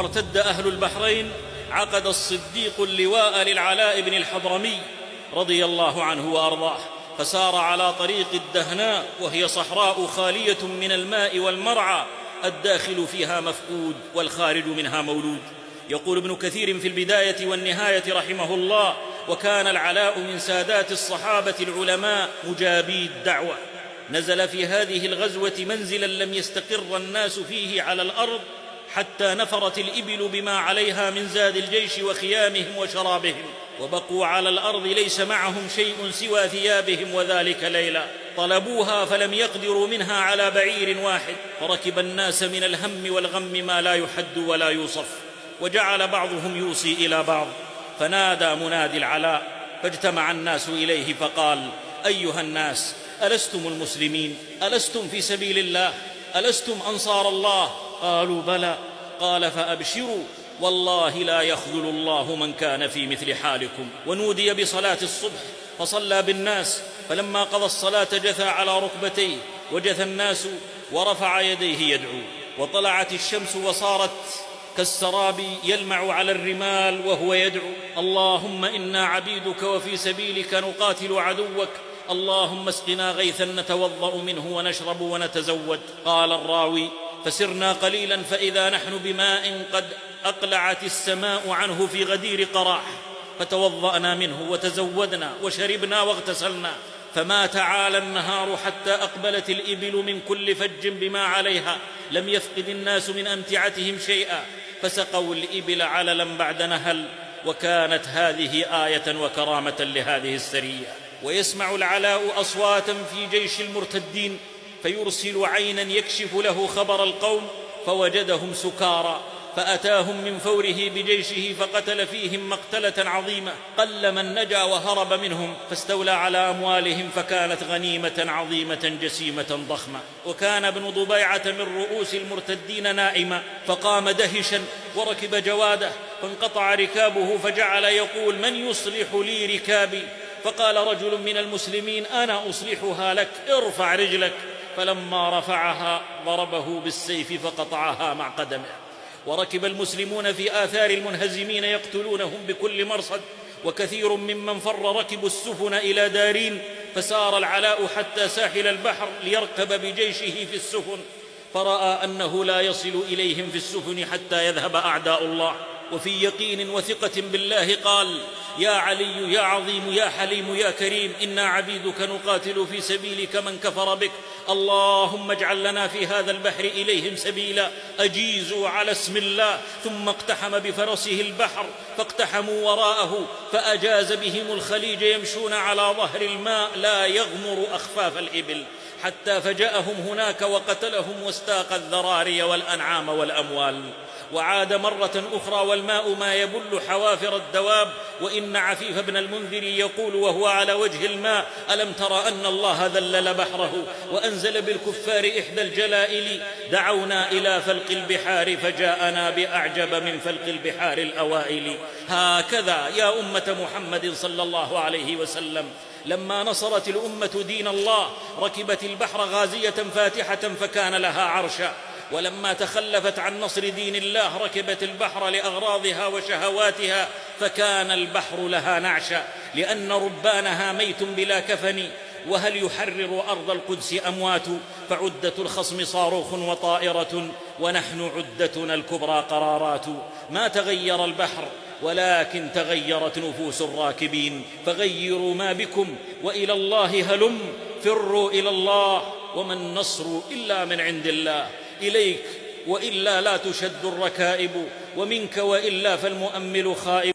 ارتد أهل البحرين عقد الصديق اللواء للعلاء بن الحضرمي رضي الله عنه وأرضاه، فسار على طريق الدهناء وهي صحراء خالية من الماء والمرعى، الداخل فيها مفقود والخارج منها مولود. يقول ابن كثير في البداية والنهاية رحمه الله: وكان العلاء من سادات الصحابة العلماء مجابي الدعوة. نزل في هذه الغزوة منزلا لم يستقر الناس فيه على الأرض حتى نفرت الإبل بما عليها من زاد الجيش وخيامهم وشرابهم، وبقوا على الأرض ليس معهم شيء سوى ثيابهم، وذلك ليلا. طلبوها فلم يقدروا منها على بعير واحد، فركب الناس من الهم والغم ما لا يحد ولا يوصف. وجعل بعضهم يوصي إلى بعض، فنادى منادي العلاء فاجتمع الناس إليه فقال: أيها الناس، ألستم المسلمين؟ ألستم في سبيل الله؟ ألستم أنصار الله؟ قالوا: بلى. قال: فأبشروا، والله لا يخذل الله من كان في مثل حالكم. ونودي بصلاة الصبح فصلى بالناس، فلما قضى الصلاة جثى على ركبتيه، وجثى الناس ورفع يديه يدعو. وطلعت الشمس وصارت كالسراب يلمع على الرمال وهو يدعو: اللهم إنا عبيدك وفي سبيلك نقاتل عدوك، اللهم اسقنا غيثا نتوضأ منه ونشرب ونتزود. قال الراوي: فسرنا قليلا فإذا نحن بماء قد أقلعت السماء عنه في غدير قراح، فتوضأنا منه وتزودنا وشربنا واغتسلنا، فما تعالى النهار حتى أقبلت الإبل من كل فج بما عليها، لم يفقد الناس من أمتعتهم شيئا، فسقوا الإبل عللا بعد نهل. وكانت هذه آية وكرامة لهذه السرية. ويسمع العلاء أصواتا في جيش المرتدين، فيرسل عينا يكشف له خبر القوم، فوجدهم سكارى، فأتاهم من فوره بجيشه فقتل فيهم مقتلة عظيمة، قل من نجا وهرب منهم، فاستولى على أموالهم، فكانت غنيمة عظيمة جسيمة ضخمة. وكان ابن ضبيعة من رؤوس المرتدين نائما، فقام دهشا وركب جواده، فانقطع ركابه، فجعل يقول: من يصلح لي ركابي؟ فقال رجل من المسلمين: أنا أصلحها لك، ارفع رجلك. فلما رفعها ضربه بالسيف فقطعها مع قدمه. وركب المسلمون في آثار المنهزمين يقتلونهم بكل مرصد، وكثير ممن فر ركبوا السفن إلى دارين، فسار العلاء حتى ساحل البحر ليركب بجيشه في السفن، فرأى أنه لا يصل إليهم في السفن حتى يذهب أعداء الله. وفي يقين وثقة بالله قال: يا علي يا عظيم يا حليم يا كريم، إنا عبيدك نقاتل في سبيلك من كفر بك، اللهم اجعل لنا في هذا البحر إليهم سبيلا. أجيزوا على اسم الله. ثم اقتحم بفرسه البحر، فاقتحموا وراءه، فأجاز بهم الخليج، يمشون على ظهر الماء لا يغمر أخفاف الإبل، حتى فجأهم هناك وقتلهم، واستاق الذراري والأنعام والأموال. وعاد مرة أخرى والماء ما يبل حوافر الدواب. وإن عفيف بن المنذر يقول وهو على وجه الماء: ألم تر أن الله ذلل بحره وأنزل بالكفار إحدى الجلائل؟ دعونا إلى فلق البحار فجاءنا بأعجب من فلق البحار الأوائل. هكذا يا أمة محمد صلى الله عليه وسلم، لما نصرت الأمة دين الله ركبت البحر غازية فاتحة فكان لها عرشا، ولما تخلفت عن نصر دين الله ركبت البحر لأغراضها وشهواتها فكان البحر لها نعشا، لأن ربانها ميت بلا كفن. وهل يحرر أرض القدس أموات؟ فعدة الخصم صاروخ وطائرة، ونحن عدتنا الكبرى قرارات. ما تغير البحر ولكن تغيرت نفوس الراكبين، فغيروا ما بكم وإلى الله هلم، فروا إلى الله، وما النصر إلا من عند الله. إليك وإلا لا تشد الركائب، ومنك وإلا فالمؤمل خائب.